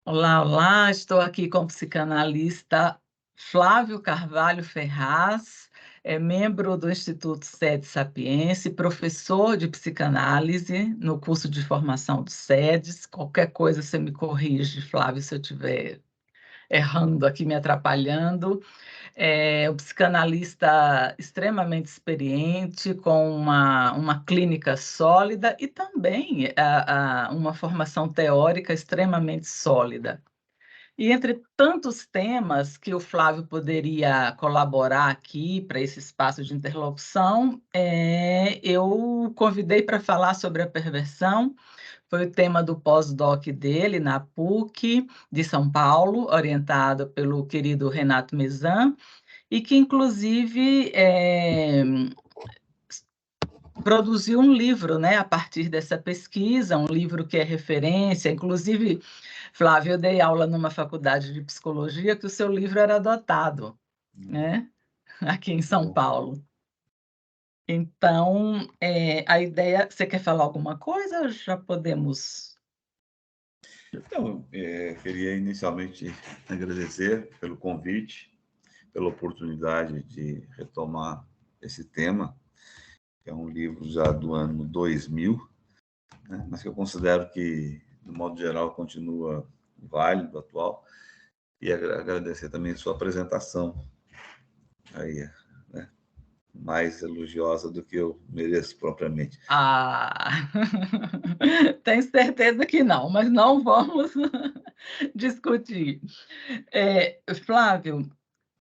Olá, olá, estou aqui com o psicanalista Flávio Carvalho Ferraz, é membro do Instituto Sede Sapiense, professor de psicanálise no curso de formação do SEDES. Qualquer coisa você me corrige, Flávio, se eu estiver errando aqui, me atrapalhando. É um psicanalista extremamente experiente, com uma clínica sólida e também uma formação teórica extremamente sólida. E entre tantos temas que o Flávio poderia colaborar aqui para esse espaço de interlocução, eu o convidei para falar sobre a perversão. Foi o tema do pós-doc dele na PUC de São Paulo, orientado pelo querido Renato Mezan, e que, inclusive, produziu um livro, né, a partir dessa pesquisa, um livro que é referência. Inclusive, Flávio, eu dei aula numa faculdade de psicologia que o seu livro era adotado, né, aqui em São Bom, Paulo. Então, a ideia... Você quer falar alguma coisa ou já podemos... então, queria inicialmente agradecer pelo convite, pela oportunidade de retomar esse tema, que é um livro já do ano 2000, né, mas que eu considero que, de modo geral, continua válido, atual, e agradecer também a sua apresentação, aí, né, mais elogiosa do que eu mereço propriamente. Ah, tenho certeza que não, mas não vamos discutir. Flávio,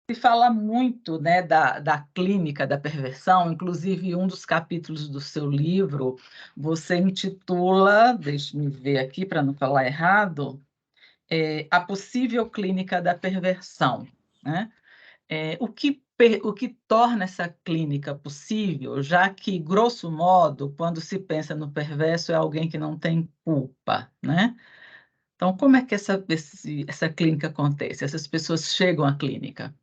se fala muito, né, da clínica da perversão. Inclusive um dos capítulos do seu livro, você intitula, deixe-me ver aqui para não falar errado, A Possível Clínica da Perversão, né? O que torna essa clínica possível, já que, grosso modo, quando se pensa no perverso, é alguém que não tem culpa, né? Então, como é que essa clínica acontece? Essas pessoas chegam à clínica?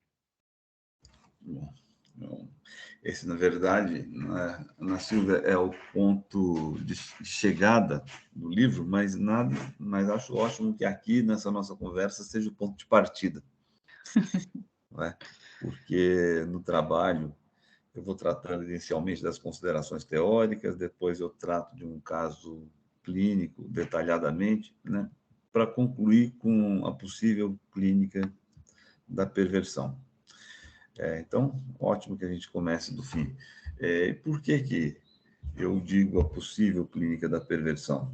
Bom, então, esse, na verdade, na Silvia, é o ponto de chegada do livro, mas acho ótimo que aqui, nessa nossa conversa, seja o ponto de partida, não é? Porque no trabalho eu vou tratando inicialmente das considerações teóricas, depois eu trato de um caso clínico detalhadamente, né, para concluir com a possível clínica da perversão. Então, ótimo que a gente comece do fim. Por que eu digo a possível clínica da perversão?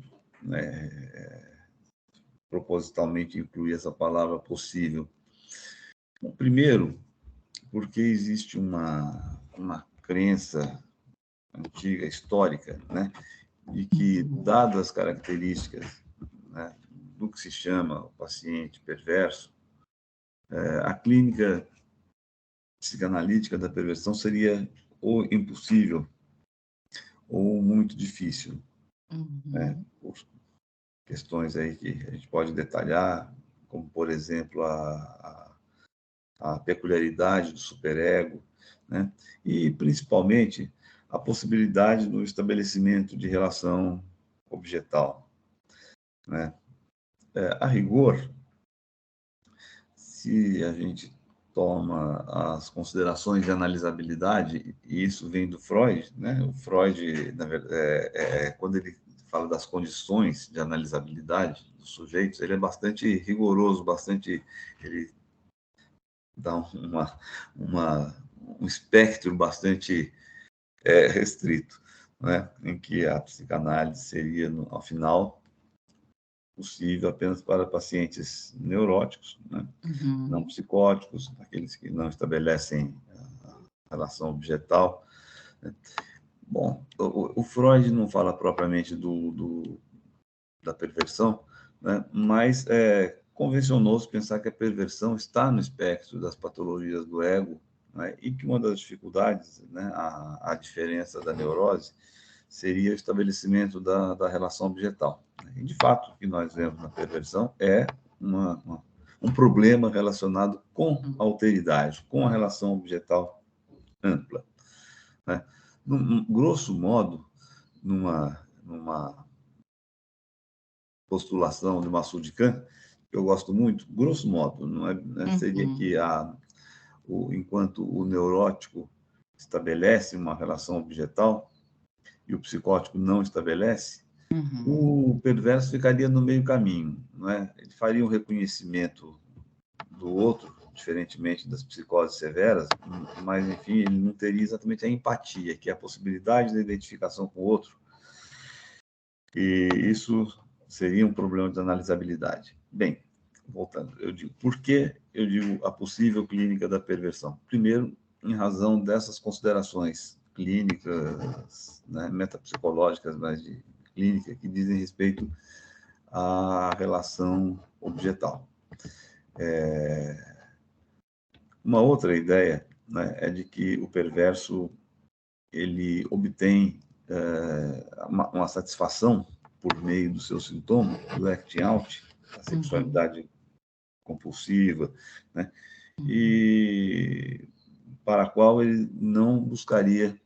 Propositalmente incluir essa palavra possível. Bom, primeiro, porque existe uma crença antiga, histórica, né, de que, Uhum. dadas as características, né, do que se chama o paciente perverso, a clínica psicanalítica da perversão seria ou impossível ou muito difícil, né, Uhum. por questões aí que a gente pode detalhar, como, por exemplo, a peculiaridade do superego, né, e, principalmente, a possibilidade do estabelecimento de relação objetal, né. A rigor, se a gente toma as considerações de analisabilidade, e isso vem do Freud, né? O Freud, na verdade, quando ele fala das condições de analisabilidade dos sujeitos, ele é bastante rigoroso, ele dá um espectro bastante restrito, né? Em que a psicanálise seria, ao final, possível apenas para pacientes neuróticos, né? Não Uhum. psicóticos, aqueles que não estabelecem a relação objetal. Bom, o Freud não fala propriamente da perversão, né? Mas convencionou-se pensar que a perversão está no espectro das patologias do ego, né? E que uma das dificuldades, né, a diferença da neurose, seria o estabelecimento da relação objetal. E, de fato, o que nós vemos na perversão é um problema relacionado com a alteridade, com a relação objetal ampla, né? Grosso modo, numa postulação de Massoud de Caen, que eu gosto muito, grosso modo, não é, né, seria Uhum. que enquanto o neurótico estabelece uma relação objetal e o psicótico não estabelece, Uhum. o perverso ficaria no meio caminho, não é? Ele faria um reconhecimento do outro, diferentemente das psicoses severas, mas, enfim, ele não teria exatamente a empatia, que é a possibilidade da identificação com o outro, e isso seria um problema de analisabilidade. Bem, voltando, eu digo, por que eu digo a possível clínica da perversão? Primeiro, em razão dessas considerações clínicas, né, metapsicológicas, mas de clínica, que dizem respeito à relação objetal. Uma outra ideia, né, é de que o perverso ele obtém uma satisfação por meio do seu sintoma, do acting out, a Uhum. sexualidade compulsiva, né, Uhum. e para a qual ele não buscaria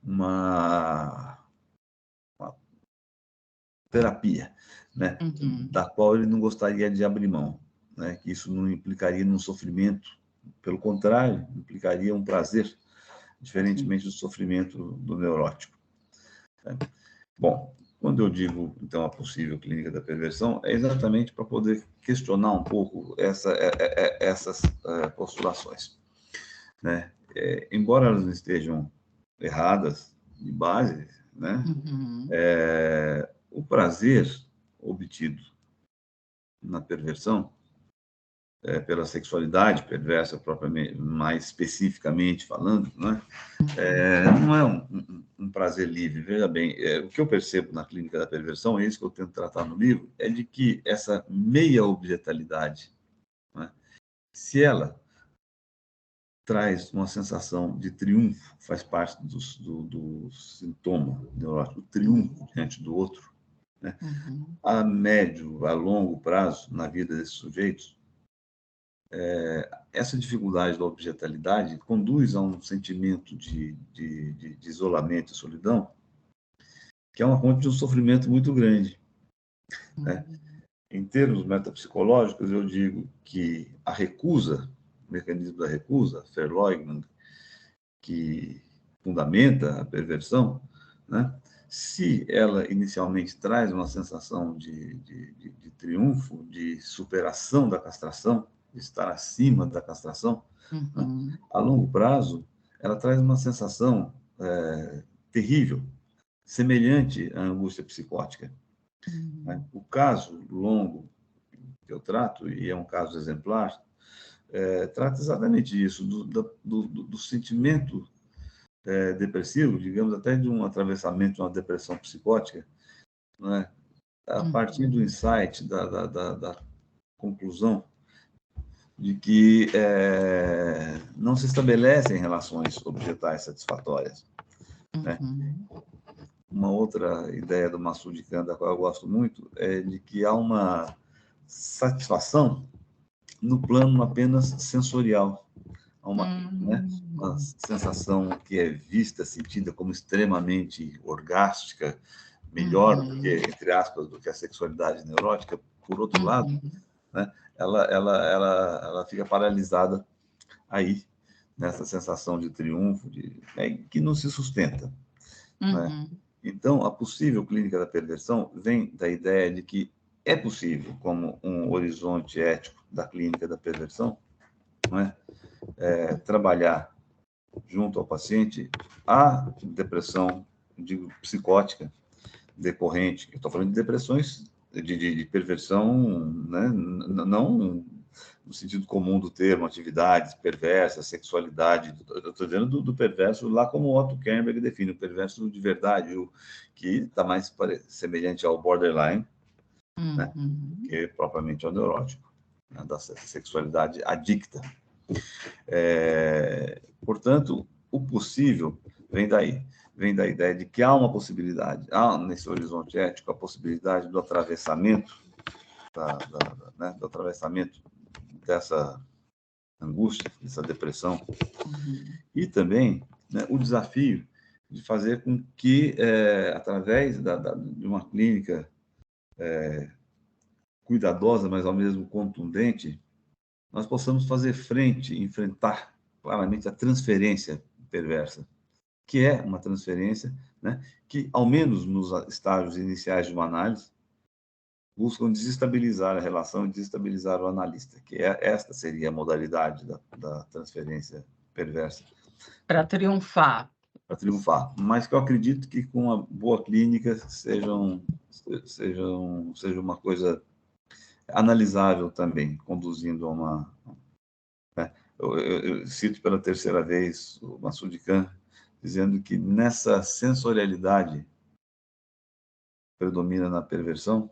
uma terapia, né, Uhum. da qual ele não gostaria de abrir mão, né, que isso não implicaria num sofrimento, pelo contrário, implicaria um prazer, Sim. diferentemente do sofrimento do neurótico. Né? Bom, quando eu digo, então, a possível clínica da perversão, é exatamente para poder questionar um pouco essas postulações. Né? Embora elas não estejam erradas de base, né? Uhum. O prazer obtido na perversão, pela sexualidade perversa, propriamente, mais especificamente falando, né? Uhum. Não é um prazer livre. Veja bem, o que eu percebo na clínica da perversão, é isso que eu tento tratar no livro, é de que essa meia objetalidade, né, se ela traz uma sensação de triunfo, faz parte do sintoma neurótico, o triunfo diante do outro, né, Uhum. a médio, a longo prazo, na vida desses sujeitos, essa dificuldade da objetalidade conduz a um sentimento de isolamento e solidão, que é uma fonte de um sofrimento muito grande. Né? Uhum. Em termos metapsicológicos, eu digo que a recusa, o mecanismo da recusa, Verleugnen, que fundamenta a perversão, né? Se ela inicialmente traz uma sensação de triunfo, de superação da castração, de estar acima da castração, né? Uhum. A longo prazo, ela traz uma sensação terrível, semelhante à angústia psicótica. Né? Uhum. O caso longo que eu trato, e é um caso exemplar, trata exatamente disso, do sentimento depressivo, digamos, até de um atravessamento de uma depressão psicótica, né? A partir do Uhum. insight, da conclusão de que não se estabelecem relações objetais satisfatórias. Né? Uhum. Uma outra ideia do Massoud Khan, da qual eu gosto muito, é de que há uma satisfação no plano apenas sensorial. Há uma Uhum. sensação que é vista, sentida como extremamente orgástica, melhor do que, Uhum. entre aspas, do que a sexualidade neurótica. Por outro lado, Uhum. né, ela fica paralisada aí, nessa sensação de triunfo, que não se sustenta. Né? Uhum. Então, a possível clínica da perversão vem da ideia de que é possível, como um horizonte ético da clínica da perversão, não é? Trabalhar junto ao paciente a depressão, digo, psicótica decorrente. Eu estou falando de depressões de perversão, né? Não no sentido comum do termo, atividades perversas, sexualidade. Eu estou dizendo do perverso lá como o Otto Kernberg define, o perverso de verdade, o que está mais semelhante ao borderline, né, do Uhum. que propriamente ao neurótico, né, da sexualidade adicta. Portanto, o possível vem da ideia de que há uma possibilidade, há nesse horizonte ético a possibilidade do atravessamento, do atravessamento dessa angústia, dessa depressão, Uhum. e também, né, o desafio de fazer com que, através de uma clínica cuidadosa, mas ao mesmo contundente, nós possamos fazer frente, enfrentar claramente a transferência perversa, que é uma transferência, né, que, ao menos nos estágios iniciais de uma análise, buscam desestabilizar a relação e desestabilizar o analista, que esta seria a modalidade da transferência perversa. Para triunfar. Para triunfar. Mas que eu acredito que com uma boa clínica seja uma coisa analisável também, conduzindo a uma... Né? Eu cito pela terceira vez o Massoud Khan, dizendo que nessa sensorialidade predomina na perversão,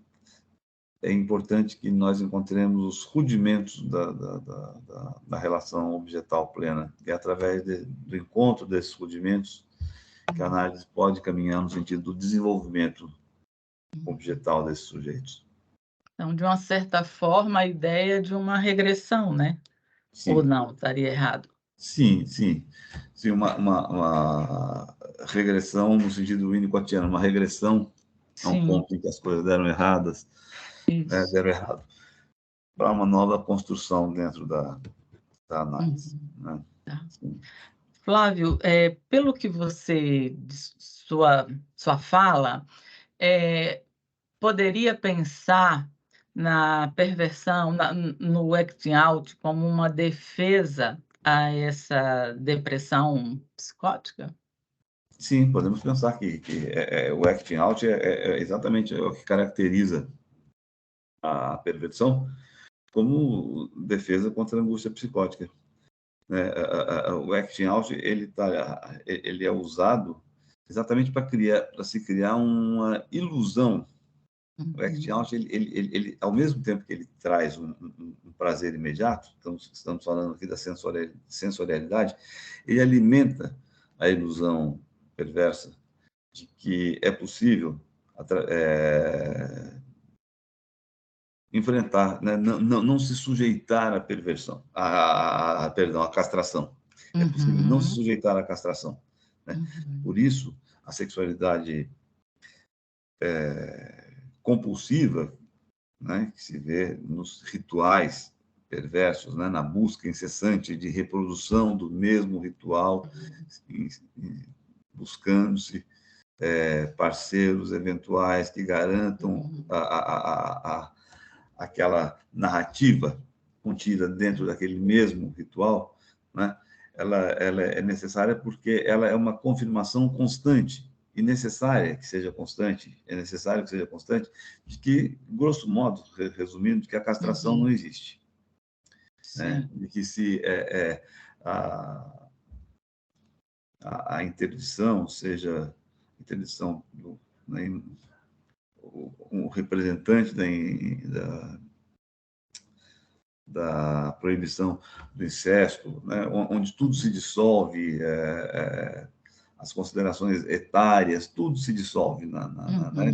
é importante que nós encontremos os rudimentos da relação objetal plena, e é através do encontro desses rudimentos que a análise pode caminhar no sentido do desenvolvimento objetal desses sujeitos. Então, de uma certa forma, a ideia de uma regressão, né? Sim. Ou não, estaria errado? Sim, sim. Sim, uma regressão no sentido winnicottiano, uma regressão a um ponto em que as coisas deram erradas, né, deram errado, para uma nova construção dentro da análise. Né? Tá. Flávio, pelo que você, sua fala, poderia pensar na perversão, no acting out, como uma defesa a essa depressão psicótica? Sim, podemos pensar que o acting out é exatamente o que caracteriza a perversão como defesa contra a angústia psicótica. Né? O acting out ele é usado exatamente para se criar uma ilusão. O acting out, ele, ao mesmo tempo que ele traz um prazer imediato, estamos falando aqui da sensorialidade, ele alimenta a ilusão perversa de que é possível enfrentar, né? não se sujeitar à perversão, perdão, à castração. É possível não se sujeitar à castração. Né? Por isso, a sexualidade compulsiva, né, que se vê nos rituais perversos, né, na busca incessante de reprodução do mesmo ritual, buscando-se parceiros eventuais que garantam aquela narrativa contida dentro daquele mesmo ritual, né? Ela é necessária porque ela é uma confirmação constante e necessária que seja constante, é necessário que seja constante, de que, grosso modo, resumindo, que a castração não existe. Né? De que se a interdição seja interdição um representante da proibição do incesto, né, onde tudo se dissolve, as considerações etárias, tudo se dissolve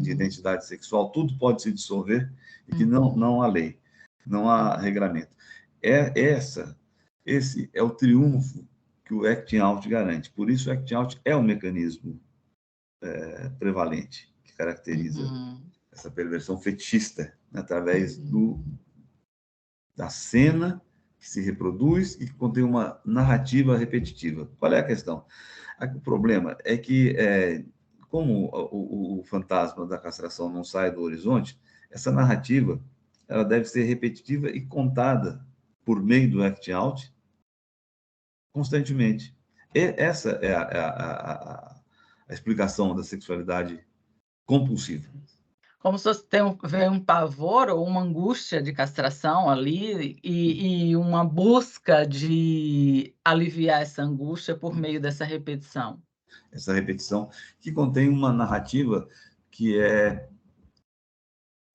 de identidade sexual, tudo pode se dissolver e que não há lei, não há regramento. Esse é o triunfo que o acting out garante. Por isso, o acting out é um mecanismo prevalente que caracteriza essa perversão fetichista, né, através da cena que se reproduz e que contém uma narrativa repetitiva. Qual é a questão? O problema é que, como o fantasma da castração não sai do horizonte, essa narrativa ela deve ser repetitiva e contada por meio do act out constantemente. E essa é a explicação da sexualidade compulsiva. Como se fosse vem um pavor ou uma angústia de castração ali e uma busca de aliviar essa angústia por meio dessa repetição. Essa repetição que contém uma narrativa que é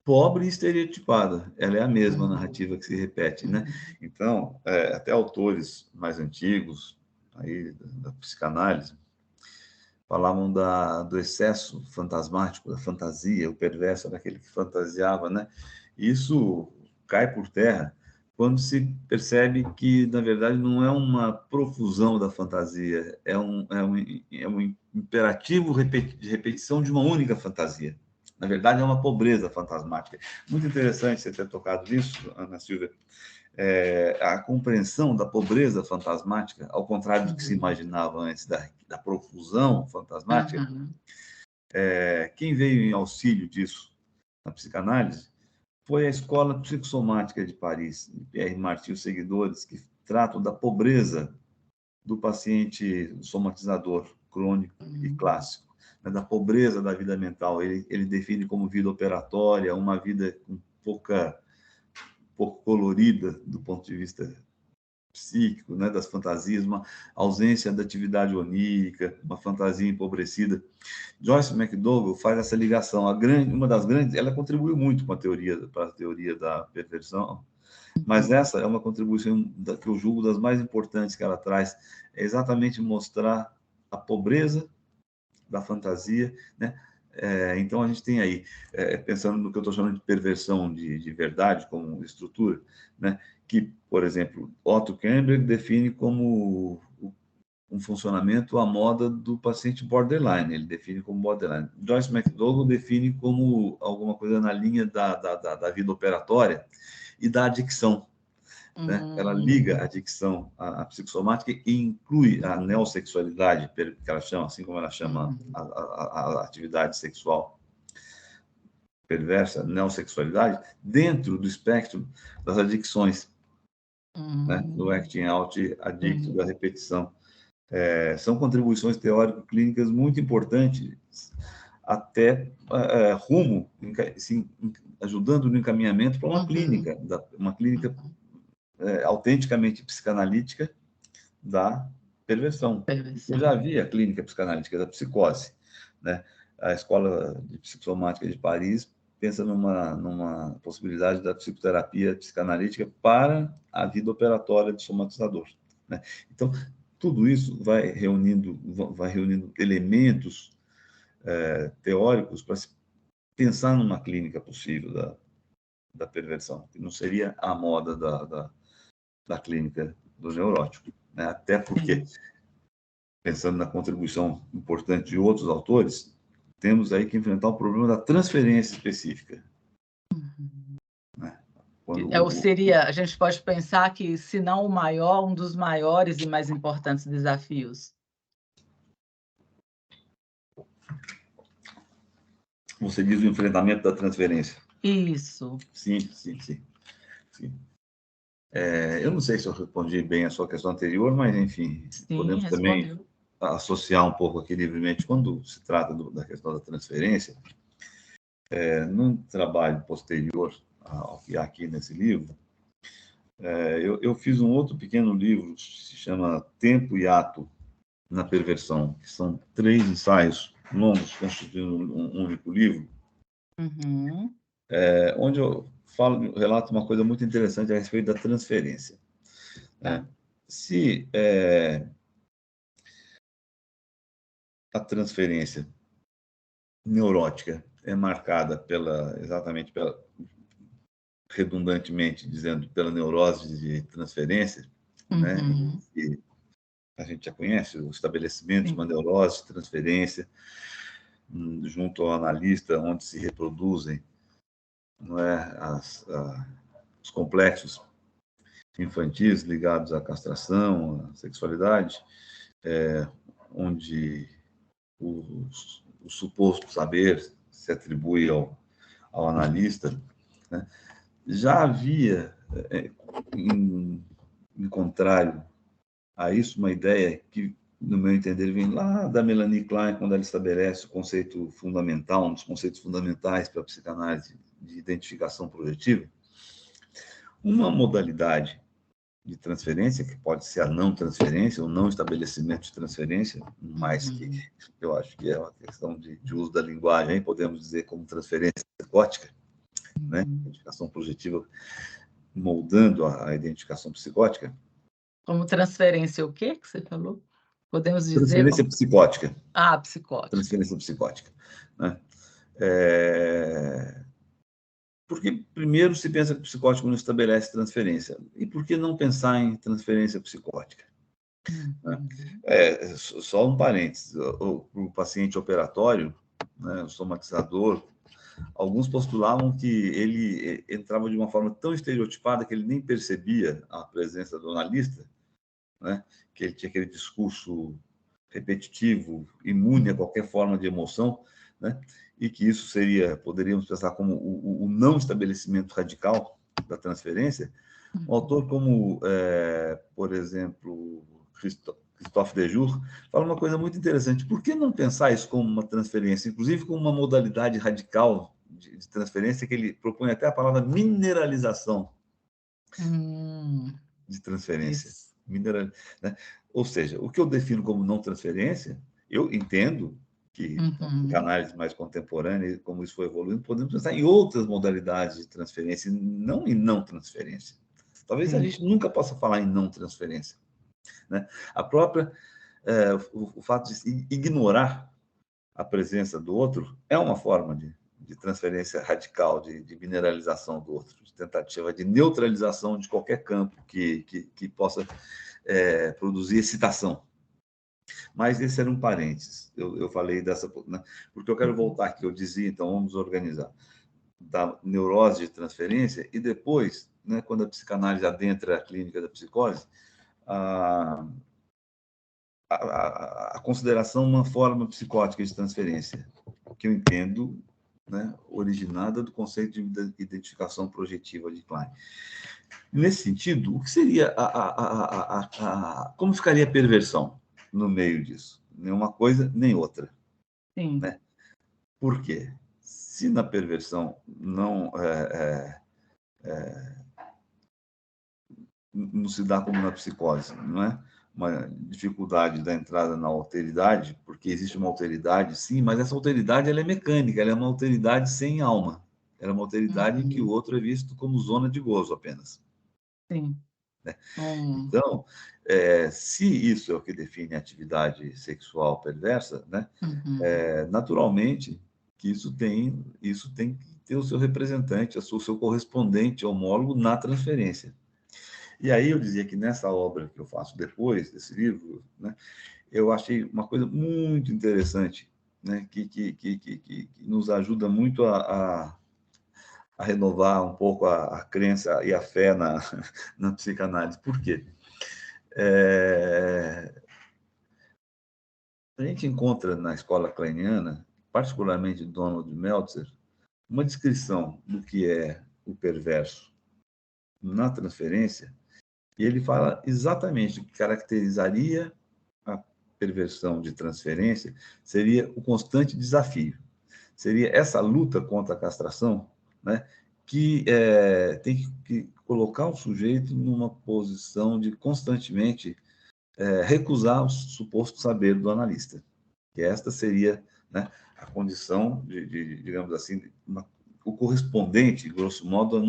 pobre e estereotipada. Ela é a mesma narrativa que se repete, né? Então, até autores mais antigos aí da psicanálise falavam do excesso fantasmático, da fantasia, o perverso daquele que fantasiava, né? Isso cai por terra quando se percebe que, na verdade, não é uma profusão da fantasia, é um imperativo de repetição de uma única fantasia. Na verdade, é uma pobreza fantasmática. Muito interessante você ter tocado nisso, Ana Silvia. A compreensão da pobreza fantasmática, ao contrário do que se imaginava antes da profusão fantasmática, quem veio em auxílio disso na psicanálise foi a Escola Psicossomática de Paris, de Pierre Marty e os seguidores, que tratam da pobreza do paciente somatizador crônico e clássico, né, da pobreza da vida mental. Ele define como vida operatória, uma vida com pouco colorida do ponto de vista psíquico, né, das fantasias, uma ausência da atividade onírica, uma fantasia empobrecida. Joyce McDougall faz essa ligação. Uma das grandes, ela contribuiu muito para a teoria da perversão, mas essa é uma contribuição que eu julgo das mais importantes que ela traz, é exatamente mostrar a pobreza da fantasia, né? Então, a gente tem aí, pensando no que eu estou chamando de perversão de verdade como estrutura, né? Que, por exemplo, Otto Kemberg define como um funcionamento à moda do paciente borderline, ele define como borderline. Joyce McDougall define como alguma coisa na linha da vida operatória e da adicção. Né? Ela liga a adicção à psicossomática e inclui a neossexualidade, que ela chama, assim como ela chama a atividade sexual perversa, neossexualidade, dentro do espectro das adicções, né? Do acting out adicto, da repetição. São contribuições teórico-clínicas muito importantes, até rumo, assim, ajudando no encaminhamento para uma clínica, autenticamente psicanalítica da perversão. Eu já vi a clínica psicanalítica da psicose, né? A Escola de Psicossomática de Paris pensa numa possibilidade da psicoterapia psicanalítica para a vida operatória do somatizador, né? Então, tudo isso vai reunindo elementos teóricos para se pensar numa clínica possível da perversão, que não seria a moda da clínica do neurótico, né? Até porque, pensando na contribuição importante de outros autores, temos aí que enfrentar o problema da transferência específica. Né? A gente pode pensar que, se não o maior, um dos maiores e mais importantes desafios. Você diz o enfrentamento da transferência. Isso. Sim. Eu não sei se eu respondi bem a sua questão anterior, mas, enfim, podemos também associar um pouco aqui livremente, quando se trata da questão da transferência, num trabalho posterior ao que há aqui nesse livro, eu fiz um outro pequeno livro, que se chama Tempo e Ato na Perversão, que são 3 ensaios longos, constituindo um único livro, onde eu relato uma coisa muito interessante a respeito da transferência. Se a transferência neurótica é marcada redundantemente dizendo, pela neurose de transferência, né? E a gente já conhece o estabelecimento de uma neurose de transferência junto ao analista, onde se reproduzem, não é, os complexos infantis ligados à castração, à sexualidade, onde o suposto saber se atribui ao analista, né? Já havia, em contrário a isso, uma ideia que, no meu entender, vem lá da Melanie Klein, quando ela estabelece o conceito fundamental, um dos conceitos fundamentais para a psicanálise de identificação projetiva, uma modalidade de transferência, que pode ser a não transferência, ou não estabelecimento de transferência, mas que eu acho que é uma questão de uso da linguagem, podemos dizer como transferência psicótica, né? Identificação projetiva moldando a identificação psicótica. Como transferência, o quê que você falou? Podemos dizer... Transferência psicótica. Psicótica. Transferência psicótica, né? Porque, primeiro, se pensa que o psicótico não estabelece transferência. E por que não pensar em transferência psicótica? Só um parênteses. O paciente operatório, né, o somatizador, Alguns postulavam que ele entrava de uma forma tão estereotipada que ele nem percebia a presença do analista, né? Que ele tinha aquele discurso repetitivo, imune a qualquer forma de emoção, né? E que isso seria, poderíamos pensar como o não estabelecimento radical da transferência. Um autor como, por exemplo, Christophe Dejour, fala uma coisa muito interessante. Por que não pensar isso como uma transferência, inclusive como uma modalidade radical de transferência, que ele propõe até a palavra mineralização de transferência. Isso. Né? Ou seja, o que eu defino como não transferência, eu entendo que, em análise mais contemporânea, como isso foi evoluindo, podemos pensar em outras modalidades de transferência, não em não transferência. Talvez a gente nunca possa falar em não transferência, né? A própria, o fato de ignorar a presença do outro é uma forma de transferência radical, de mineralização do outro, de tentativa de neutralização de qualquer campo que possa produzir excitação. Mas esse era um parênteses. Eu falei dessa... Né? Porque eu quero voltar aqui. Eu dizia, então, vamos organizar. Da neurose de transferência e depois, né, quando a psicanálise adentra a clínica da psicose, a consideração uma forma psicótica de transferência, que eu entendo, né, originada do conceito de identificação projetiva de Klein. Nesse sentido, o que seria como ficaria a perversão no meio disso? Nem uma coisa, nem outra. Sim. Né? Por quê? Se na perversão não se dá como na psicose, não é? Uma dificuldade da entrada na alteridade, porque existe uma alteridade, sim, mas essa alteridade ela é mecânica, ela é uma alteridade sem alma. Ela é uma alteridade em que o outro é visto como zona de gozo apenas. Sim. Né? Então, se isso é o que define a atividade sexual perversa, né? Naturalmente que isso tem que ter o seu representante, o seu correspondente homólogo na transferência. E aí eu dizia que nessa obra que eu faço depois desse livro, né, eu achei uma coisa muito interessante, né, que nos ajuda muito a renovar um pouco a crença e a fé na psicanálise. Por quê? A gente encontra na escola kleiniana, particularmente Donald Meltzer, uma descrição do que é o perverso na transferência, e ele fala exatamente o que caracterizaria a perversão de transferência, seria o constante desafio. Seria essa luta contra a castração, né, que tem que colocar o sujeito numa posição de constantemente recusar o suposto saber do analista. Que esta seria, né, a condição digamos assim, o correspondente, grosso modo,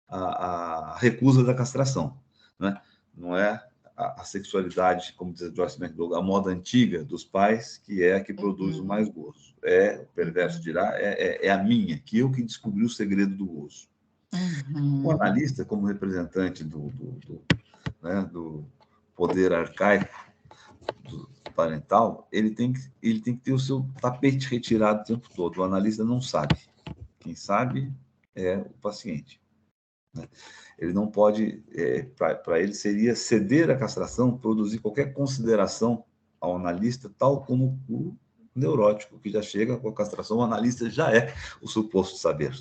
a recusa da castração, né? Não é a sexualidade, como diz Joyce McDougall, a moda antiga dos pais, que é a que produz o mais gozo. O perverso dirá, é a minha, que eu que descobri o segredo do gozo. O analista, como representante né, do poder arcaico parental, ele tem que ter o seu tapete retirado o tempo todo. O analista não sabe. Quem sabe é o paciente. Né? Ele não pode, para ele seria ceder à castração, produzir qualquer consideração ao analista, tal como o neurótico, que já chega com a castração, o analista já é o suposto saber.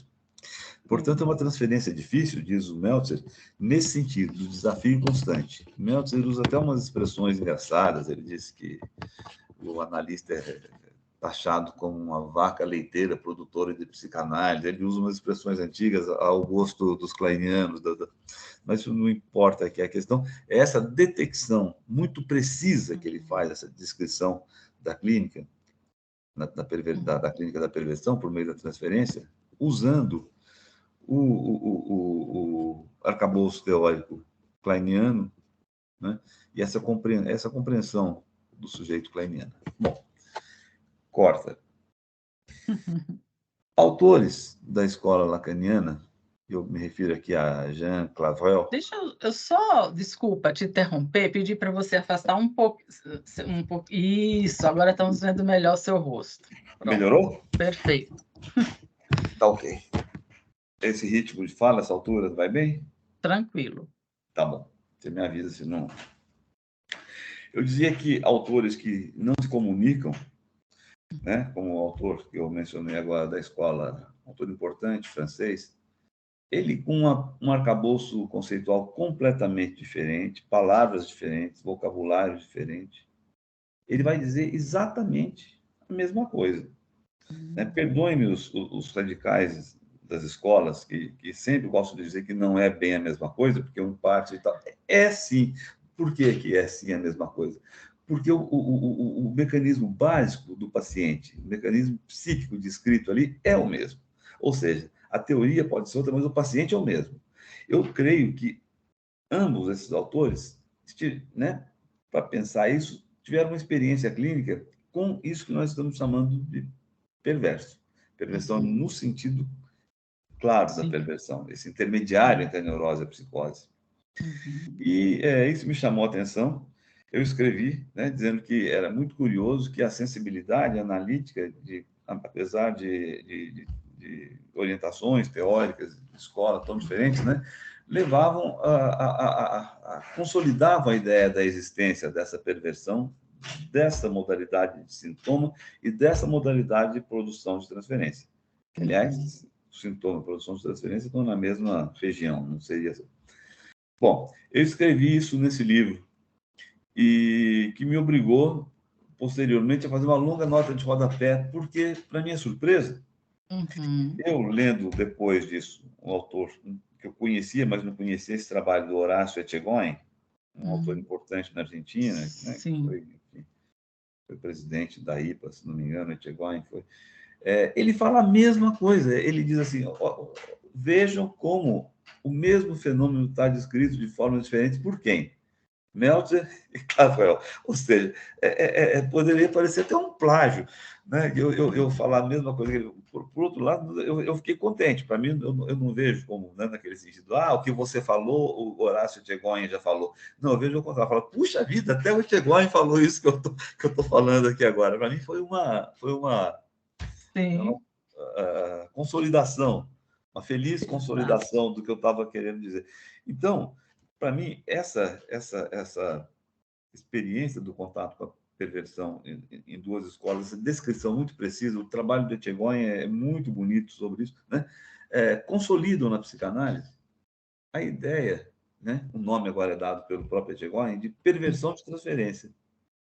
Portanto, é uma transferência difícil, diz o Meltzer, nesse sentido, do desafio constante. Meltzer usa até umas expressões engraçadas, ele diz que o analista é taxado como uma vaca leiteira, produtora de psicanálise, ele usa umas expressões antigas ao gosto dos kleinianos, mas isso não importa, que a questão é essa detecção muito precisa que ele faz, essa descrição da clínica, da clínica da perversão, por meio da transferência, usando o arcabouço teórico kleiniano, né? E essa compreensão do sujeito kleiniano. Bom, corta. Autores da escola lacaniana Eu me refiro aqui a Jean Clavel. Deixa eu só, desculpa te interromper, pedir para você afastar um pouco, um pouco. Isso, agora estamos vendo melhor o seu rosto. Pronto, Melhorou? perfeito, Tá ok. Esse ritmo de fala, essa altura, vai bem? tranquilo. Tá bom. Você me avisa se não. Eu dizia que autores que não se comunicam, né, como o autor que eu mencionei agora da escola, um autor importante, francês, ele com um arcabouço conceitual completamente diferente, palavras diferentes, vocabulário diferente, ele vai dizer exatamente a mesma coisa. Né? Perdoem-me os radicais das escolas, que sempre gostam de dizer que não é bem a mesma coisa, porque um parte e tal. É sim. Por que é sim a mesma coisa? Porque o mecanismo básico do paciente, o mecanismo psíquico descrito ali é o mesmo. Ou seja, a teoria pode ser outra, mas o paciente é o mesmo. Eu creio que ambos esses autores, né, para pensar isso, tiveram uma experiência clínica com isso que nós estamos chamando de perverso. Perversão Uhum. no sentido claro da Sim. perversão, esse intermediário entre a neurose e a psicose. Uhum. E isso me chamou a atenção. Eu escrevi, né, dizendo que era muito curioso que a sensibilidade analítica, apesar de orientações teóricas de escola tão diferentes, né, levavam consolidavam a ideia da existência dessa perversão, dessa modalidade de sintoma e dessa modalidade de produção de transferência. Uhum. Aliás, o sintoma e a produção de transferência estão na mesma região, não seria. Bom, eu escrevi isso nesse livro e que me obrigou, posteriormente, a fazer uma longa nota de rodapé, porque, para minha surpresa, Uhum. eu lendo depois disso um autor que eu conhecia, mas não conhecia esse trabalho do Horácio Etchegóin, um autor Uhum. importante na Argentina, né, que Sim. foi presidente da IPA, se não me engano, Etchegóin foi. Ele fala a mesma coisa, ele diz assim, vejam como o mesmo fenômeno está descrito de formas diferentes por quem? Meltzer e Clavel. Ou seja, poderia parecer até um plágio, né? Eu falar a mesma coisa. Por outro lado, eu fiquei contente. Para mim, eu não vejo como, né, naquele sentido, o que você falou, o Horácio Etchegóin já falou. Não, eu vejo o contrário. Eu falo, puxa vida, até o Etchegóin falou isso que eu tô falando aqui agora. Para mim, foi uma Sim. consolidação, uma feliz Exato. consolidação do que eu estava querendo dizer. Então, para mim, essa experiência do contato com a perversão em duas escolas, essa descrição muito precisa, o trabalho do Etchegóin é muito bonito sobre isso, né? Consolidam na psicanálise a ideia, né? O nome agora é dado pelo próprio Etchegóin, de perversão de transferência.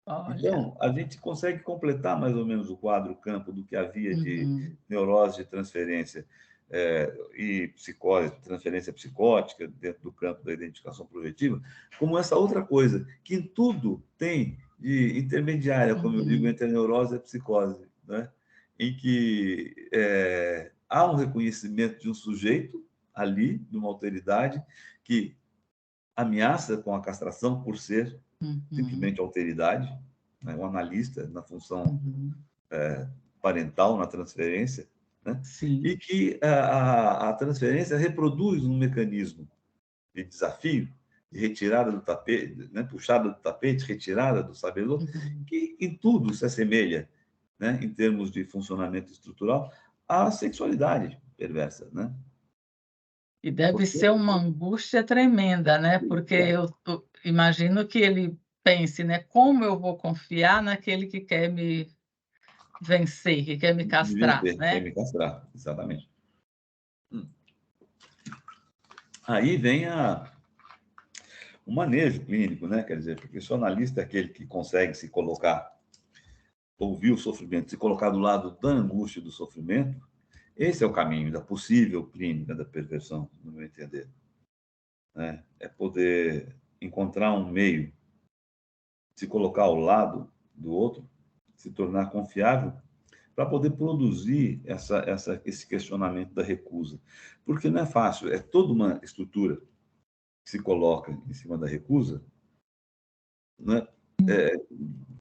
Olha. Então, a gente consegue completar mais ou menos o quadro, o campo do que havia de Uhum. neurose de transferência e psicose, transferência psicótica, dentro do campo da identificação projetiva, como essa outra coisa, que em tudo tem de intermediária, como eu digo, Uhum. entre a neurose e a psicose, né? Em que há um reconhecimento de um sujeito ali, de uma alteridade, que ameaça com a castração por ser Uhum. simplesmente alteridade, né, um analista na função Uhum. parental, na transferência, né, Sim. e que a transferência reproduz um mecanismo de desafio, de retirada do tapete, né, puxada do tapete, retirada do sabedor, Uhum. que em tudo se assemelha, né, em termos de funcionamento estrutural, à sexualidade perversa, né? E deve Porque ser uma angústia tremenda, né, porque eu imagino que ele pense, né: "Como eu vou confiar naquele que quer me vencer, que quer me me castrar", vencer, quer né? me castrar, exatamente. Hum. Aí vem o manejo clínico, né? Quer dizer, porque o analista é aquele que consegue se colocar, ouvir o sofrimento, se colocar do lado da angústia do sofrimento. Esse é o caminho da possível clínica da perversão, no meu entender. Né? É poder encontrar um meio, se colocar ao lado do outro, se tornar confiável, para poder produzir esse questionamento da recusa. Porque não é fácil, é toda uma estrutura que se coloca em cima da recusa, né?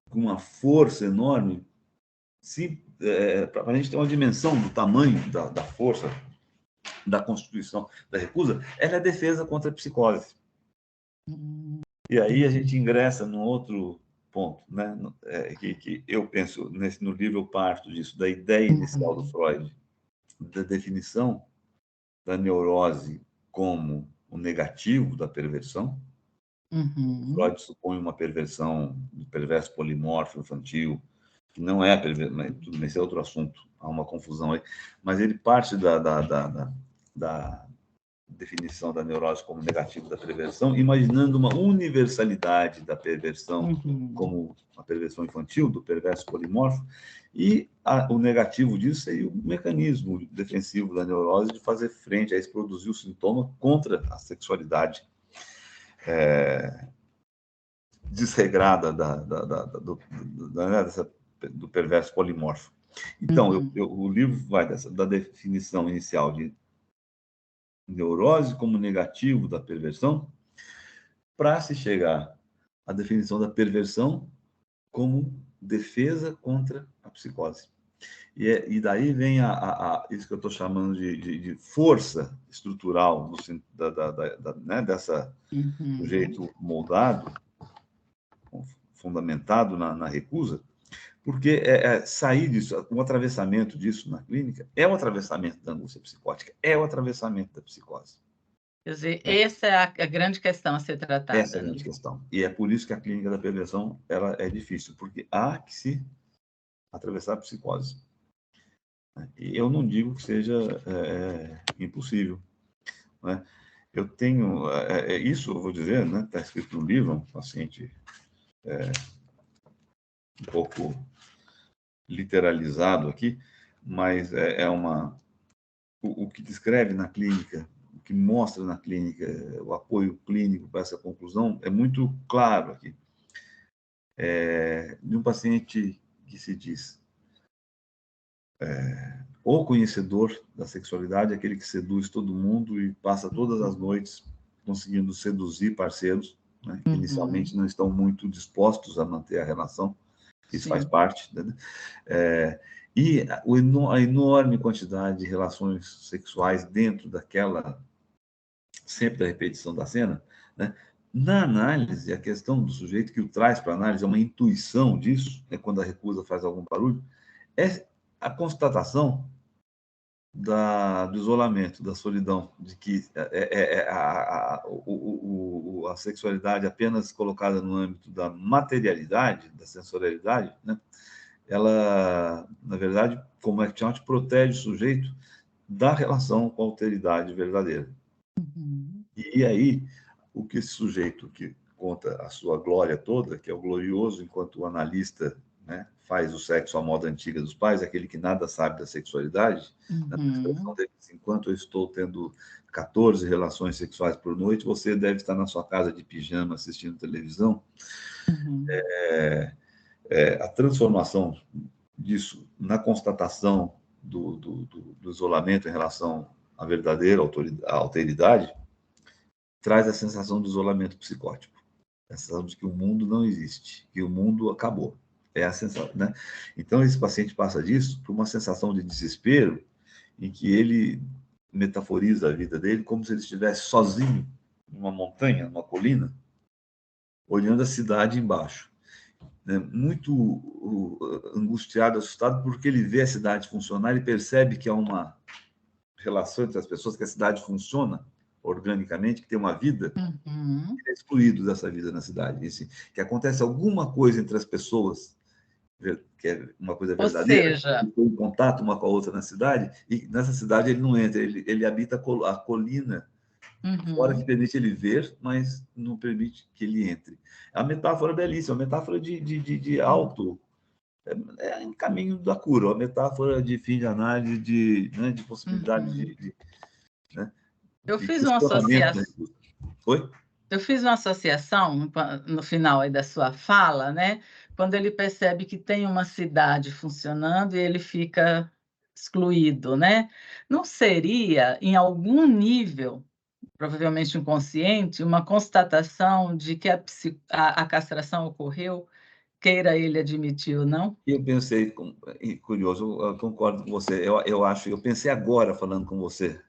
Com uma força enorme, para a gente ter uma dimensão do tamanho da força da Constituição da recusa, ela é defesa contra a psicose. Uhum. E aí a gente ingressa num outro ponto, né? Que eu penso, no livro eu parto disso, da ideia inicial do Freud, da definição da neurose como o negativo da perversão. Uhum. Freud supõe uma perversão, um perverso polimorfo infantil, que não é a perversão, mas tudo bem, esse é outro assunto, há uma confusão aí, mas ele parte da definição da neurose como negativo da perversão, imaginando uma universalidade da perversão como a perversão infantil, do perverso polimorfo, e o negativo disso seria o mecanismo defensivo da neurose de fazer frente a isso, produzir o sintoma contra a sexualidade desregrada do perverso polimorfo. Então, o livro vai da definição inicial de neurose como negativo da perversão, para se chegar à definição da perversão como defesa contra a psicose. E daí vem isso que eu estou chamando de força estrutural né, do jeito moldado, fundamentado na recusa, porque sair disso, um atravessamento disso na clínica é o atravessamento da angústia psicótica, é o atravessamento da psicose. Quer dizer, essa é a grande questão a ser tratada. Essa é a grande questão. E é por isso que a clínica da perversão ela é difícil, porque há que se atravessar a psicose. E eu não digo que seja impossível, né? Eu tenho isso, eu vou dizer, né? Está escrito no livro, um paciente um pouco literalizado aqui, mas o que descreve na clínica, o que mostra na clínica, o apoio clínico para essa conclusão é muito claro aqui. De um paciente que se diz o conhecedor da sexualidade, aquele que seduz todo mundo e passa todas as noites conseguindo seduzir parceiros, né, que inicialmente não estão muito dispostos a manter a relação, isso faz parte, né? E a enorme quantidade de relações sexuais dentro daquela, sempre da repetição da cena, né? Na análise, a questão do sujeito que o traz para a análise é uma intuição disso, né, quando a recusa faz algum barulho, é a constatação do isolamento, da solidão, de que a sexualidade apenas colocada no âmbito da materialidade, da sensorialidade, né, ela, na verdade, como é que chama, protege o sujeito da relação com a alteridade verdadeira. E aí, o que esse sujeito que conta a sua glória toda, que é o glorioso enquanto o analista, né, faz o sexo à moda antiga dos pais, aquele que nada sabe da sexualidade, na expressão dele, enquanto eu estou tendo 14 relações sexuais por noite, você deve estar na sua casa de pijama assistindo televisão. A transformação disso na constatação do isolamento em relação à verdadeira alteridade traz a sensação do isolamento psicótico, a sensação de que o mundo não existe, que o mundo acabou. É a sensação, né? Então, esse paciente passa disso por uma sensação de desespero em que ele metaforiza a vida dele como se ele estivesse sozinho numa montanha, numa colina, olhando a cidade embaixo. Né? Muito angustiado, assustado, porque ele vê a cidade funcionar e percebe que há uma relação entre as pessoas, que a cidade funciona organicamente, que tem uma vida, ele é excluído dessa vida na cidade. Que acontece alguma coisa entre as pessoas, que é uma coisa verdadeira, ou seja, em contato uma com a outra na cidade, e nessa cidade ele não entra, ele habita a colina, fora que permite ele ver, mas não permite que ele entre. É uma metáfora belíssima, uma metáfora de alto, em caminho da cura, uma metáfora de fim de análise, né, de possibilidade né, eu de fiz uma questionamento. associação. Oi? Eu fiz uma associação no final aí da sua fala, né? Quando ele percebe que tem uma cidade funcionando e ele fica excluído, né? Não seria, em algum nível, provavelmente inconsciente, uma constatação de que a castração ocorreu, queira ele admitir ou não? Eu pensei, curioso, eu concordo com você, eu acho, eu pensei agora falando com você,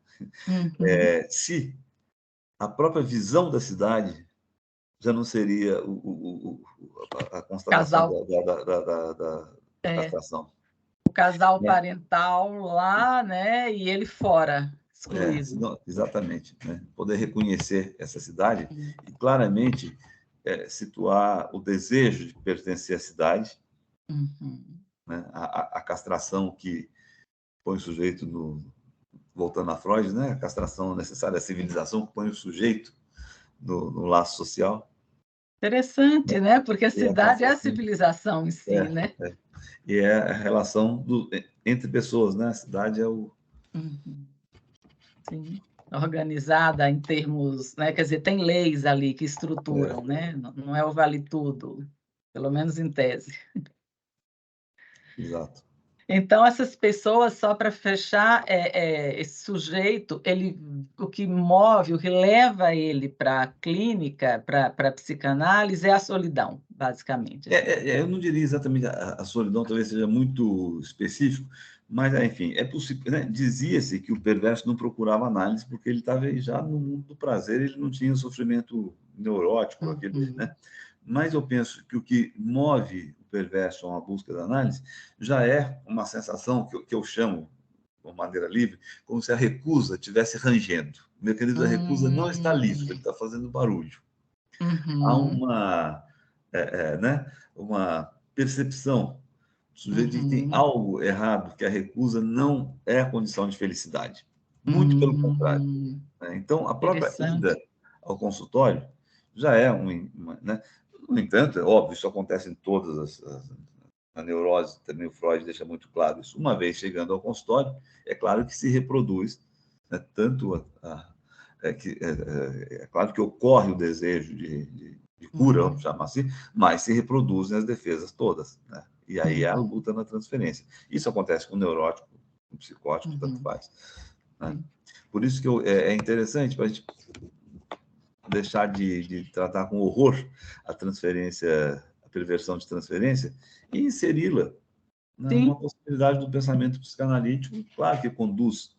Se a própria visão da cidade já não seria a constatação Casal, da castração. o casal Né? parental lá, né? E ele fora, excluído. Exatamente. Né? Poder reconhecer essa cidade e claramente situar o desejo de pertencer à cidade, né? A castração que põe o sujeito voltando a Freud, né? A castração necessária, a civilização que põe o sujeito no laço social. Interessante, né? Porque a E a cidade é a castração civilização em si, é, né? e é a relação entre pessoas, né? A cidade é o... Sim. Organizada em termos, né? Quer dizer, tem leis ali que estruturam, né? Não é o vale tudo, pelo menos em tese. Exato. Então, essas pessoas, só para fechar, esse sujeito, o que move, o que leva ele para a clínica, para a psicanálise, é a solidão, basicamente. Assim. Eu não diria exatamente a solidão, talvez seja muito específico, mas, enfim, é possível. Né? Dizia-se que o perverso não procurava análise porque ele estava já no mundo do prazer, ele não tinha sofrimento neurótico, aquele, né? Mas eu penso que o que move o perverso a uma busca da análise já é uma sensação que eu chamo, de maneira livre, como se a recusa estivesse rangendo. O mecanismo da recusa não está livre, ele está fazendo barulho. Há né, uma percepção do sujeito de que tem algo errado, que a recusa não é a condição de felicidade. Muito pelo contrário. Né? Então, a própria ida ao consultório já é né? No entanto, é óbvio, isso acontece em todas a neurose, também o Freud deixa muito claro isso. Uma vez chegando ao consultório, é claro que se reproduz, né, tanto é claro que ocorre o desejo de cura, vamos chamar assim, mas se reproduzem as defesas todas, né? E aí é a luta na transferência. Isso acontece com o neurótico, com o psicótico, tanto faz. Né? Por isso que é interessante para a gente deixar de tratar com horror a transferência, a perversão de transferência, e inseri-la numa possibilidade do pensamento psicanalítico, claro que conduz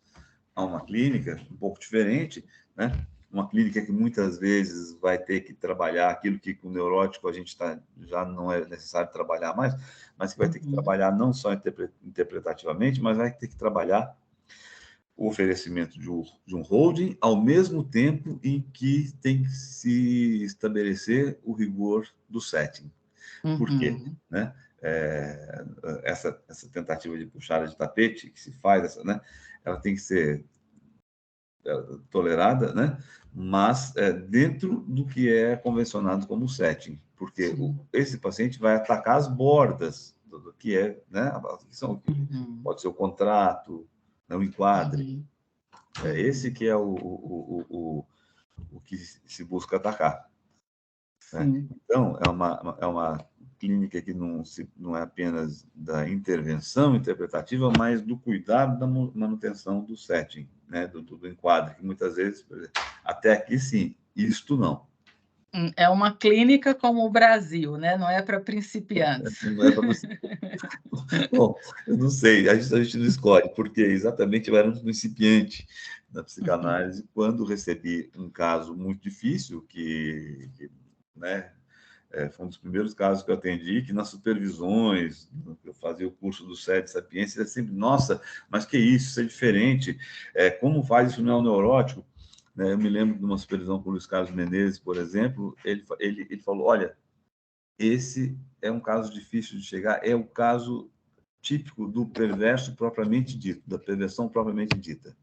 a uma clínica um pouco diferente, né? Uma clínica que muitas vezes vai ter que trabalhar aquilo que com o neurótico a gente já não é necessário trabalhar mais, mas que vai ter que trabalhar não só interpretativamente, mas vai ter que trabalhar o oferecimento de um holding, ao mesmo tempo em que tem que se estabelecer o rigor do setting. Por quê? Né? Essa tentativa de puxada de tapete que se faz, né? Ela tem que ser tolerada, né? Mas dentro do que é convencionado como setting, porque esse paciente vai atacar as bordas do que é, né? Pode ser o contrato, né? O enquadre. Esse que é o que se busca atacar. Né? Então, é uma clínica que não é apenas da intervenção interpretativa, mas do cuidado da manutenção do setting, né? do enquadre, que muitas vezes, até aqui sim, isto não. É uma clínica como o Brasil, né? Não é para principiantes. Não é para Bom, eu não sei, a gente não escolhe, porque exatamente eu era um principiante na psicanálise quando recebi um caso muito difícil, né, foi um dos primeiros casos que eu atendi, que nas supervisões, eu fazia o curso do SED Sapiência, sempre, nossa, mas que isso é diferente, como faz isso não é um neurótico? Né, eu me lembro de uma supervisão com o Luiz Carlos Menezes, por exemplo, ele falou, olha, esse é um caso difícil de chegar, é o caso típico do perverso propriamente dito, da perversão propriamente dita.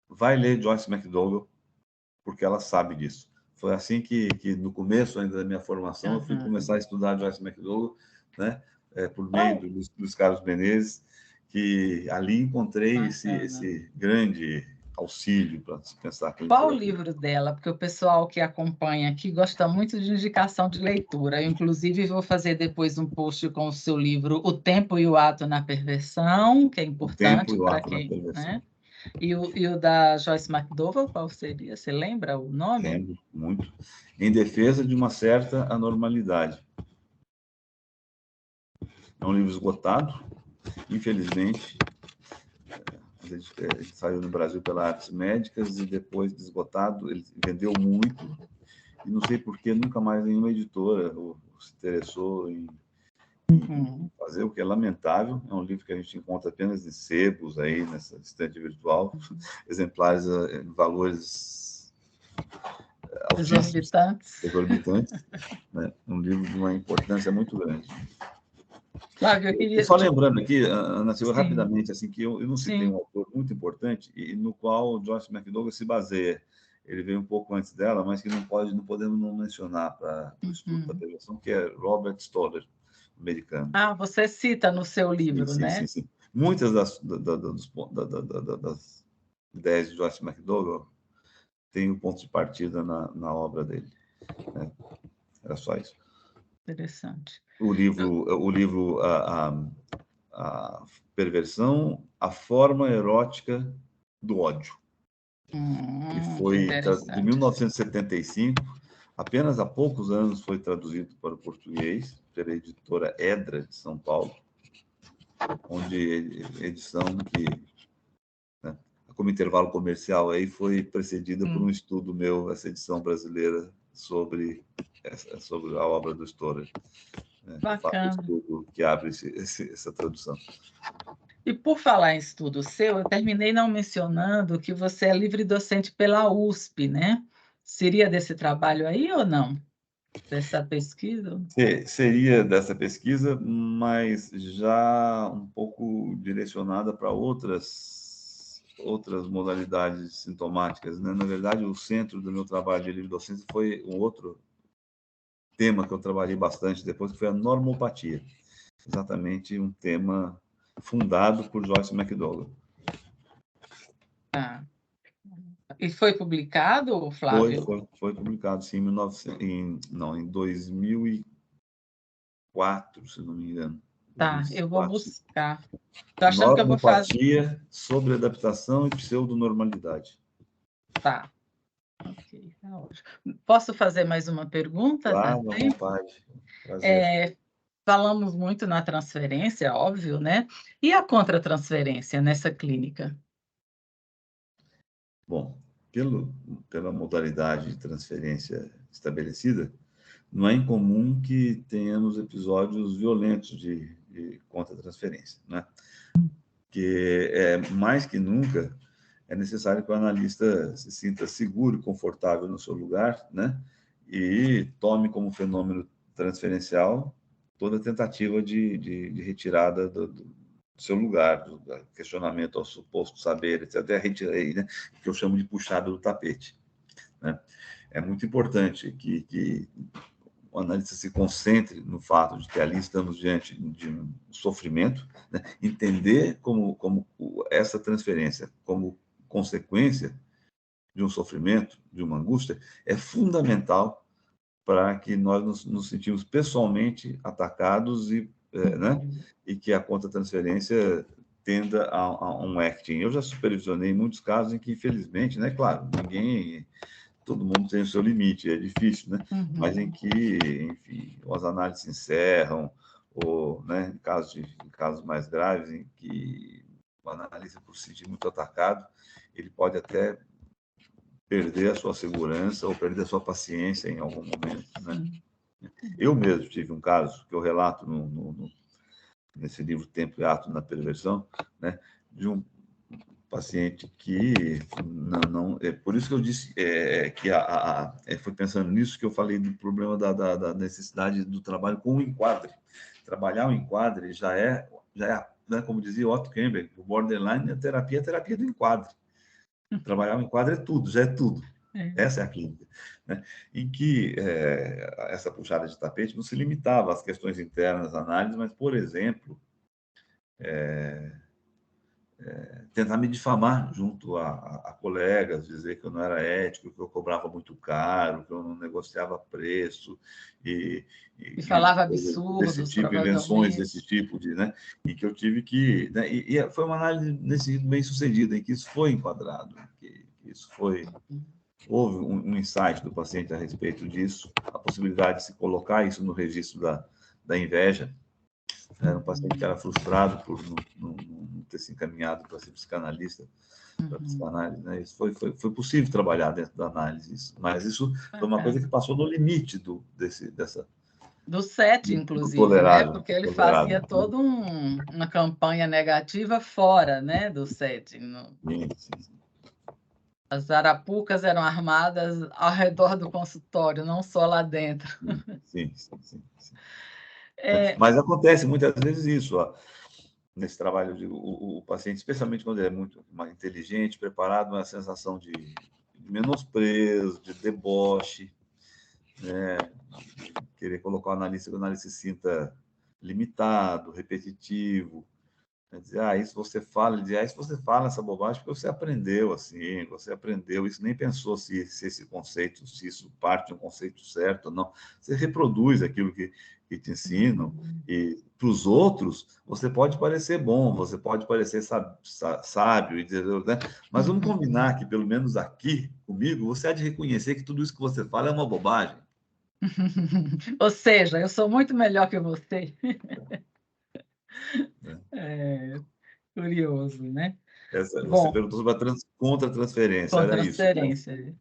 Vai ler Joyce McDowell, porque ela sabe disso. Foi assim que no começo ainda da minha formação, eu fui começar a estudar Joyce McDowell, né, por meio dos Carlos Menezes, que ali encontrei esse grande auxílio para se pensar. Qual o livro dela? Porque o pessoal que acompanha aqui gosta muito de indicação de leitura. Eu, inclusive, vou fazer depois um post com o seu livro O Tempo e o Ato na Perversão, que é importante para quem... Né? E o da Joyce McDowell, qual seria? Você lembra o nome? Lembro, muito. Em defesa de uma certa anormalidade. É um livro esgotado, infelizmente. ele saiu no Brasil pela Artes Médicas e depois de esgotado, ele vendeu muito e não sei por que nunca mais nenhuma editora se interessou em fazer, o que é lamentável. É um livro que a gente encontra apenas em sebos aí, nessa estante virtual, exemplares em valores altíssimos, exorbitantes, né? Um livro de uma importância muito grande. Flávio, eu queria... Só lembrando aqui, Ana Silva, Sim. rapidamente, assim, que eu não citei um autor muito importante e no qual Joyce McDougall se baseia. Ele veio um pouco antes dela, mas que não podemos não mencionar para o estudo da perversão, que é Robert Stoller, americano. Ah, você cita no seu livro, sim, né? Sim. Muitas das ideias de Joyce McDougall têm um ponto de partida na obra dele. Né? Era só isso. Interessante. O livro a Perversão, a Forma Erótica do Ódio, que foi de 1975, apenas há poucos anos foi traduzido para o português pela editora Edra, de São Paulo, onde edição que, né, como intervalo comercial, aí foi precedida por um estudo meu, essa edição brasileira, sobre a obra do Stoller. Bacana. O estudo que abre essa tradução. E por falar em estudo seu, eu terminei não mencionando que você é livre docente pela USP, né? Seria desse trabalho aí ou não? Dessa pesquisa? Seria dessa pesquisa, mas já um pouco direcionada para outras modalidades sintomáticas, né? Na verdade, o centro do meu trabalho de livre docência foi um outro tema que eu trabalhei bastante depois, que foi a normopatia. Exatamente um tema fundado por Joyce McDougall. Ah. E foi publicado, Flávio? Foi publicado, sim, em 2004, se não me engano. Tá, eu vou buscar. Estou achando que eu vou fazer... Normopatia sobre adaptação e pseudonormalidade. Tá. Ok, tá ótimo. Posso fazer mais uma pergunta? Claro, à vontade. Prazer. Falamos muito na transferência, óbvio, né? E a contratransferência nessa clínica? Bom, pela modalidade de transferência estabelecida, não é incomum que tenhamos episódios violentos de contratransferência, né? Que mais que nunca é necessário que o analista se sinta seguro e confortável no seu lugar, né? E tome como fenômeno transferencial toda tentativa de retirada do seu lugar, do questionamento ao suposto saber, etc. Até retirei, né? Que eu chamo de puxada do tapete, né? É muito importante que o analista se concentre no fato de que ali estamos diante de um sofrimento, né? Entender como essa transferência, como consequência de um sofrimento, de uma angústia, é fundamental para que nós nos sentimos pessoalmente atacados né? E que a contratransferência tenda a um acting. Eu já supervisionei muitos casos em que, infelizmente, né, claro, todo mundo tem o seu limite, é difícil, né? Mas em que, enfim, as análises se encerram, ou, né, em casos mais graves, em que o analista, por se sentir muito atacado, ele pode até perder a sua segurança ou perder a sua paciência em algum momento, né? Eu mesmo tive um caso que eu relato nesse livro Tempo e Ato na Perversão, né, de um paciente que não é por isso que eu disse que foi pensando nisso que eu falei do problema da necessidade do trabalho com o enquadre. Trabalhar o enquadre já é né, como dizia Otto Kemper, o borderline é a terapia do enquadre. Trabalhar o enquadre é tudo, já é tudo. Essa é a clínica, né? Em que essa puxada de tapete não se limitava às questões internas, análises, mas, por exemplo, tentar me difamar junto a colegas, dizer que eu não era ético, que eu cobrava muito caro, que eu não negociava preço, e falava desse absurdos, tipo, invenções provavelmente. desse tipo, né? E que eu tive que... Né? E foi uma análise nesse sentido bem sucedida, em que isso foi enquadrado, que isso foi... Houve um insight do paciente a respeito disso, a possibilidade de se colocar isso no registro da inveja, Era um paciente que era frustrado por não ter se encaminhado para ser psicanalista, para psicanálise, né? Isso foi possível trabalhar dentro da análise, mas isso foi uma coisa que passou no limite do SET, do inclusive, né? tolerável. Porque ele fazia toda uma campanha negativa fora, né, do SET. Sim. As arapucas eram armadas ao redor do consultório, não só lá dentro. Sim. É, Mas acontece muitas vezes isso, ó, nesse trabalho, o paciente, especialmente quando ele é muito mais inteligente, preparado, uma sensação de menosprezo, de deboche, né? De querer colocar o analista, que o analista se sinta limitado, repetitivo, né? Dizer, isso você fala, ele diz, isso você fala essa bobagem porque você aprendeu assim, você aprendeu isso, nem pensou se esse conceito, se isso parte de um conceito certo ou não. Você reproduz aquilo que te ensinam, e para os outros, você pode parecer bom, você pode parecer sábio, né? Mas vamos combinar que, pelo menos aqui, comigo, você há de reconhecer que tudo isso que você fala é uma bobagem. Ou seja, eu sou muito melhor que você. É curioso, né? Você Bom, perguntou sobre a contra-transferência, com era isso, né? transferência.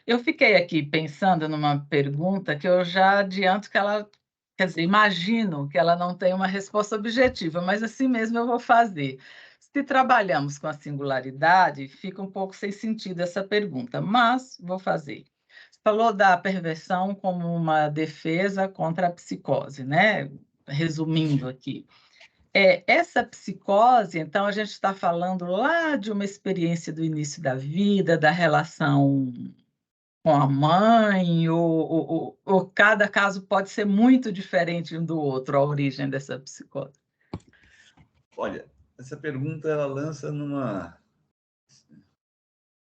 Eu fiquei aqui pensando numa pergunta que eu já adianto que ela, quer dizer, imagino que ela não tem uma resposta objetiva, mas assim mesmo eu vou fazer. Se trabalhamos com a singularidade, fica um pouco sem sentido essa pergunta, mas vou fazer. Você falou da perversão como uma defesa contra a psicose, né? Resumindo aqui. Essa psicose, então, a gente está falando lá de uma experiência do início da vida, da relação com a mãe, ou cada caso pode ser muito diferente um do outro, a origem dessa psicose? Olha, essa pergunta ela lança numa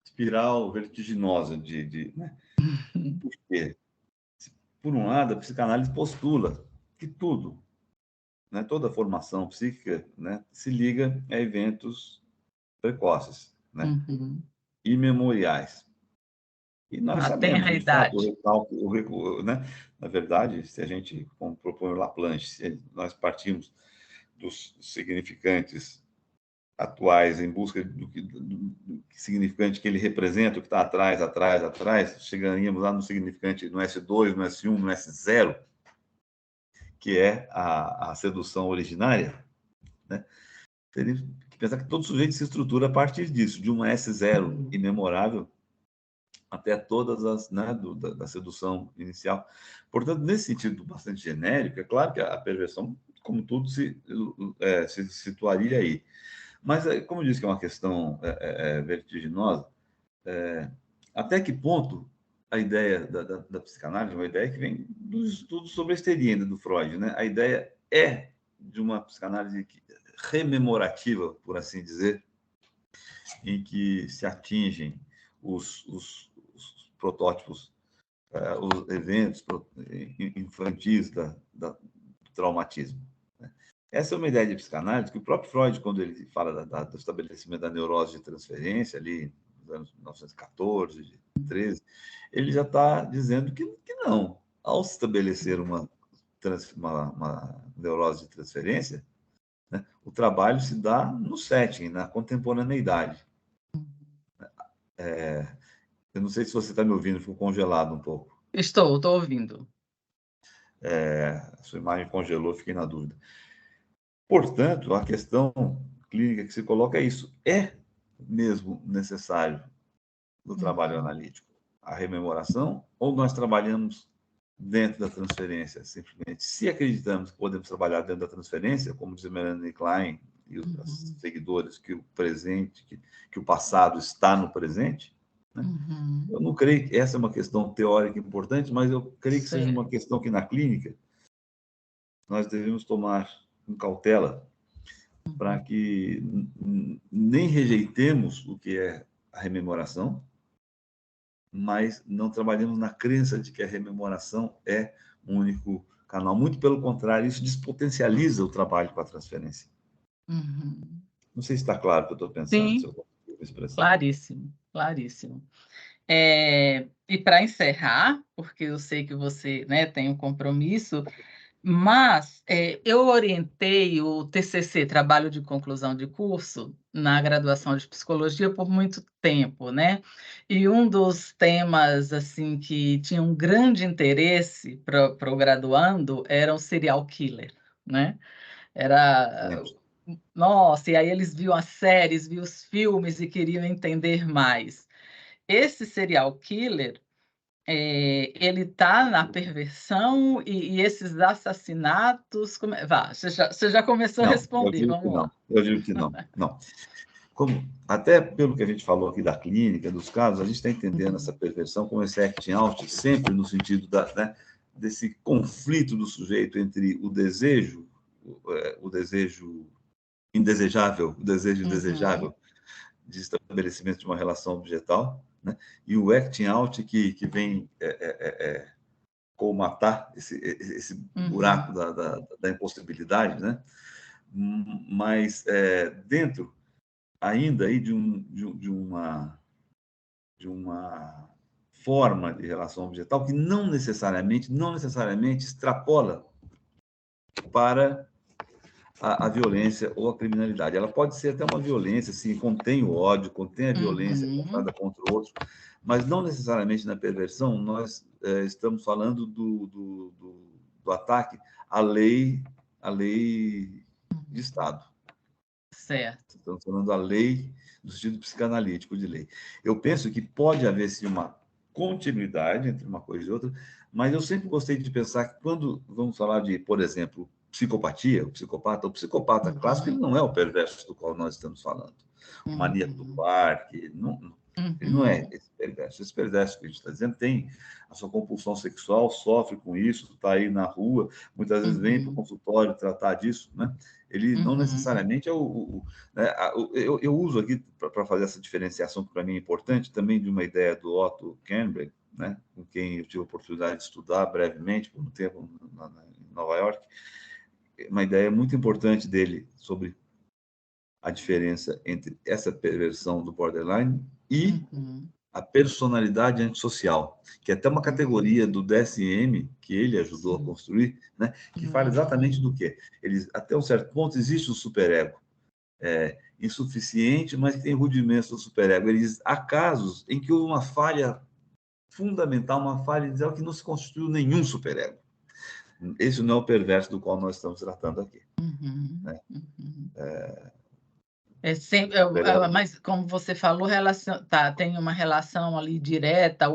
espiral vertiginosa né? Porque, por um lado, a psicanálise postula que tudo, né, toda a formação psíquica, né, se liga a eventos precoces, né, imemoriais. E nós A sabemos, tenra de fato, idade. né, na verdade, se a gente, como propõe o Laplanche, se nós partimos dos significantes atuais em busca do significante que ele representa, o que está atrás, chegaríamos lá no significante, no S2, no S1, no S0, que é a sedução originária, né? Teria que pensar que todo sujeito se estrutura a partir disso, de uma S0 imemorável até todas as, né, da sedução inicial. Portanto, nesse sentido bastante genérico, é claro que a perversão, como tudo, se situaria aí. Mas, como eu disse que é uma questão vertiginosa, até que ponto a ideia da psicanálise, uma ideia que vem dos estudos sobre a histeria ainda do Freud, né? A ideia é de uma psicanálise rememorativa, por assim dizer, em que se atingem os protótipos, os eventos infantis do traumatismo. Essa é uma ideia de psicanálise que o próprio Freud, quando ele fala do estabelecimento da neurose de transferência, ali nos anos 1914, 13, ele já está dizendo que não. Ao se estabelecer uma neurose de transferência, né, o trabalho se dá no setting, na contemporaneidade. Eu não sei se você está me ouvindo, ficou congelado um pouco. Estou ouvindo. A sua imagem congelou, fiquei na dúvida. Portanto, a questão clínica que se coloca é isso. É mesmo necessário no trabalho analítico a rememoração ou nós trabalhamos dentro da transferência, simplesmente? Se acreditamos que podemos trabalhar dentro da transferência, como diz Melanie Klein e os seguidores, que o presente, que o passado está no presente, né? Eu não creio que essa é uma questão teórica importante, mas eu creio que seja uma questão que na clínica nós devemos tomar com cautela para que nem rejeitemos o que é a rememoração, mas não trabalhemos na crença de que a rememoração é um único canal. Muito pelo contrário, isso despotencializa o trabalho com a transferência. Não sei se está claro o que eu estou pensando, se eu consigo expressar. Claríssimo, claríssimo. E para encerrar, porque eu sei que você, né, tem um compromisso, Mas eu orientei o TCC, Trabalho de Conclusão de Curso, na graduação de Psicologia por muito tempo, né? E um dos temas assim que tinha um grande interesse para o graduando era o serial killer, né? Era, Sempre. nossa, e aí eles viam as séries, viam os filmes e queriam entender mais. Esse serial killer, ele está na perversão e esses assassinatos. Vá, você já começou a Não, eu responder, digo que vamos não. lá. Eu digo que não. Não. Como, até pelo que a gente falou aqui da clínica, dos casos, a gente está entendendo essa perversão como esse acting out, sempre no sentido né, desse conflito do sujeito entre o desejo indesejável, o desejo Uhum, indesejável de estabelecimento de uma relação objetal, né, e o acting out que vem colmatar esse buraco uhum, da impossibilidade, né? Mas dentro ainda aí de uma forma de relação objetal que não necessariamente extrapola para a violência ou a criminalidade. Ela pode ser até uma violência, assim, contém o ódio, contém a violência uhum. pensada contra o outro, mas não necessariamente na perversão nós estamos falando do ataque à lei de Estado. Certo. Estamos falando da lei, do sentido psicanalítico de lei. Eu penso que pode haver, sim, uma continuidade entre uma coisa e outra, mas eu sempre gostei de pensar que quando vamos falar de, por exemplo, psicopatia, o psicopata clássico, ele Uhum, não é o perverso do qual nós estamos falando. O maníaco do uhum, parque, ele não é uhum, esse perverso. Esse perverso que a gente está dizendo tem a sua compulsão sexual, sofre com isso, está aí na rua, muitas vezes vem para o uhum, consultório tratar disso, né? Ele não uhum, necessariamente é né? Eu uso aqui para fazer essa diferenciação que para mim é importante, também de uma ideia do Otto Kernberg, né? Com quem eu tive a oportunidade de estudar brevemente por um tempo em Nova York, uma ideia muito importante dele sobre a diferença entre essa perversão do borderline e uhum, a personalidade antissocial, que é até uma categoria do DSM que ele ajudou a sim, construir, né, que fala exatamente do quê? Eles, até um certo ponto, existe o superego, insuficiente, mas que tem rudimentos do superego. Eles, há casos em que houve uma falha fundamental, uma falha inicial que não se constituiu nenhum superego. Esse não é o perverso do qual nós estamos tratando aqui. uhum, Né? uhum. Superego, Mas como você falou, tem uma relação ali direta.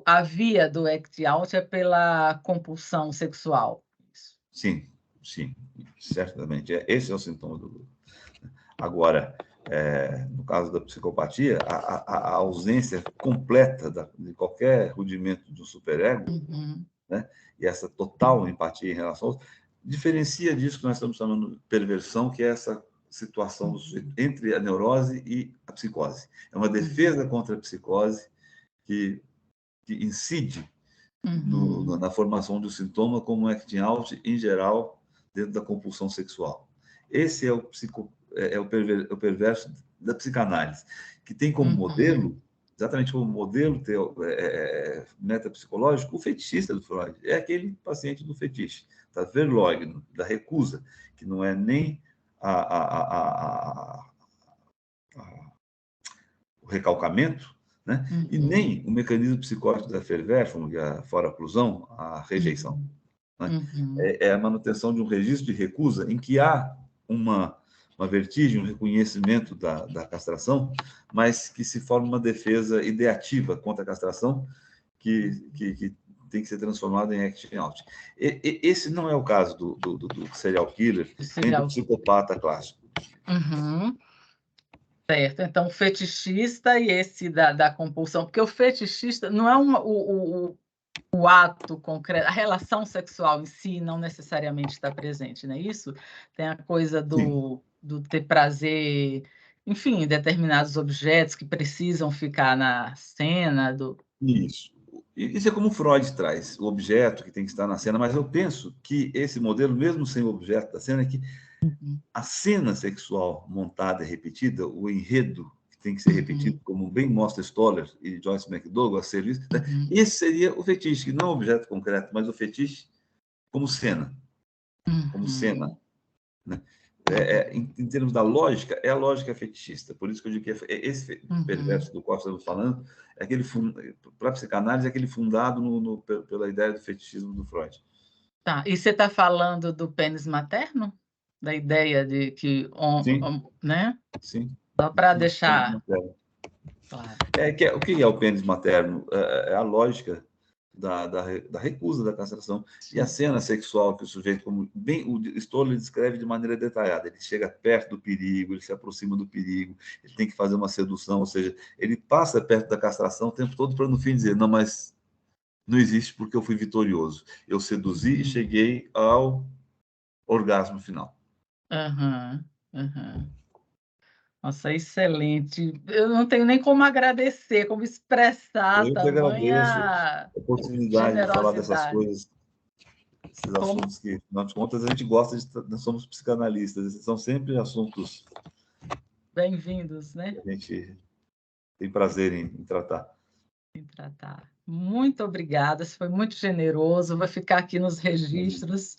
A via do act out é pela compulsão sexual. Isso. sim, sim, certamente. Esse é o sintoma do. Agora, no caso da psicopatia, a ausência completa de qualquer rudimento do superego, Uhum, né, e essa total empatia em relação aos, diferencia disso que nós estamos chamando de perversão, que é essa situação do sujeito uhum, entre a neurose e a psicose. É uma uhum, defesa contra a psicose que, que incide uhum, na formação do sintoma como acting out, em geral, dentro da compulsão sexual. Esse é o perverso da psicanálise, que tem como uhum, modelo, exatamente como modelo metapsicológico, o fetichista do Freud. É aquele paciente do fetiche, da Verlogne, da recusa, que não é nem a, a, a, a, o recalcamento, né? E uhum, nem o mecanismo psicótico da Verwerfung, que é a fora-oclusão, a rejeição. uhum, Né? uhum, É a manutenção de um registro de recusa em que há uma vertigem, um reconhecimento da castração, mas que se forma uma defesa ideativa contra a castração que tem que ser transformada em acting out. Esse não é o caso do serial killer, do nem do serial killer. psicopata clássico. Uhum, certo. Então, o fetichista e esse da compulsão, porque o fetichista não é o ato concreto, a relação sexual em si não necessariamente está presente, não é isso? Tem a coisa Sim, do ter prazer, enfim, em determinados objetos que precisam ficar na cena do. isso. Isso é como Freud traz, o objeto que tem que estar na cena, mas eu penso que esse modelo, mesmo sem o objeto da cena, é que Uhum, a cena sexual montada e repetida, o enredo que tem que ser repetido, uhum, como bem mostra Stoller e Joyce McDougall, a ser visto, né? uhum, Esse seria o fetiche, que não é um objeto concreto, mas o fetiche como cena, como cena, Uhum. né? Em termos da lógica, é a lógica fetichista. Por isso que eu digo que esse Uhum. perverso do qual estamos falando, para a psicanálise, é aquele fundado pela ideia do fetichismo do Freud. Tá, e você está falando do pênis materno? Da ideia de que Sim, né? sim. Só para deixar claro. O que é o pênis materno? É a lógica da recusa da castração. E a cena sexual que o sujeito, como bem o Stoller descreve de maneira detalhada, ele chega perto do perigo, ele se aproxima do perigo, ele tem que fazer uma sedução, ou seja, ele passa perto da castração o tempo todo para no fim dizer, não, mas não existe porque eu fui vitorioso. Eu seduzi e Uhum. cheguei ao orgasmo final. Aham, aham. Nossa, excelente. Eu não tenho nem como agradecer, como expressar Eu que agradeço tamanha a oportunidade de falar dessas generosidade. coisas, esses Como assuntos que, afinal de contas, a gente gosta nós somos psicanalistas, esses são sempre assuntos bem-vindos, que né, a gente tem prazer em tratar. em tratar. Muito obrigada, você foi muito generoso, vai ficar aqui nos Imagina. registros,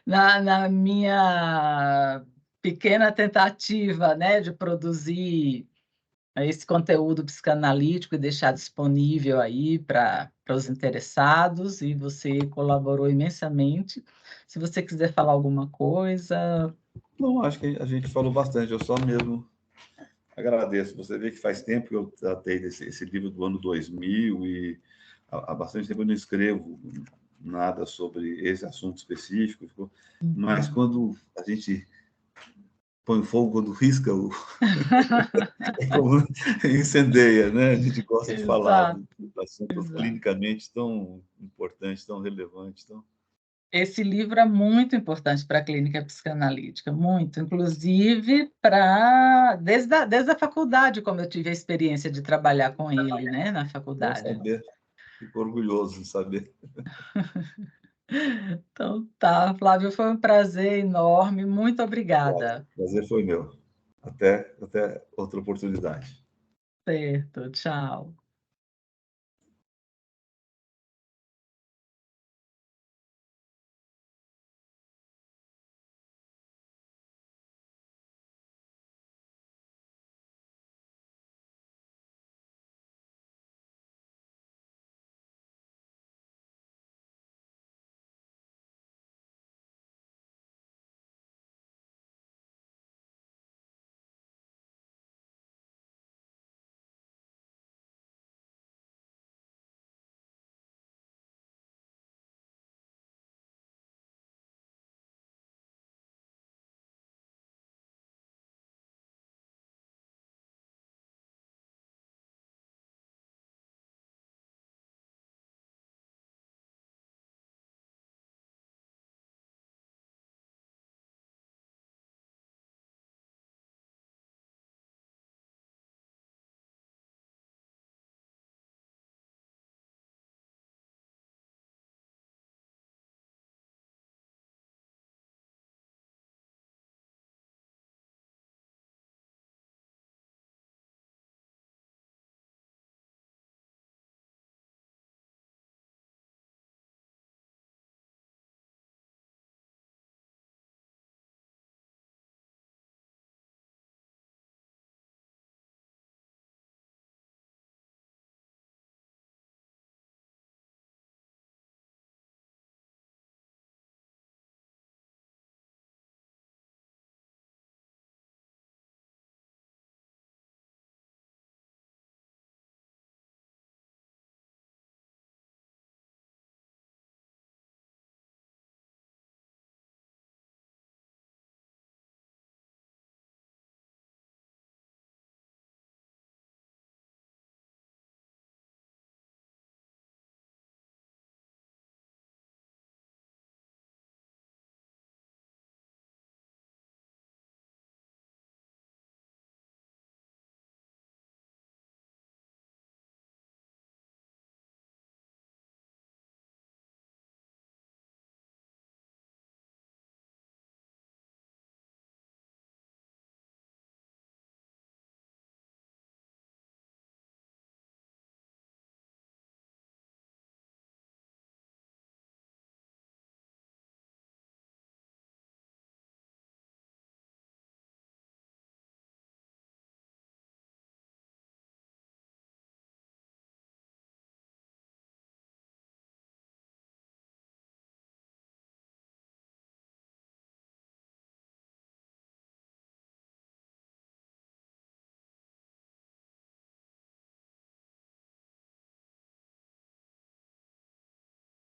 na minha pequena tentativa, né, de produzir esse conteúdo psicanalítico e deixar disponível aí para os interessados, e você colaborou imensamente. Se você quiser falar alguma coisa. Não, acho que a gente falou bastante, eu só mesmo agradeço. Você vê que faz tempo que eu tratei esse livro do ano 2000 e há bastante tempo eu não escrevo nada sobre esse assunto específico, mas Uhum. quando a gente põe fogo, quando risca, é como incendeia, né? A gente gosta de falar Exato, do assunto exato. clinicamente tão importante, tão relevante. Tão... Esse livro é muito importante para a clínica psicanalítica, muito, inclusive para desde a faculdade, como eu tive a experiência de trabalhar com ele, né, na Bom faculdade. saber, fico orgulhoso de saber. Então tá, Flávio, foi um prazer enorme, muito obrigada. O prazer foi meu. Até outra oportunidade. Certo, tchau.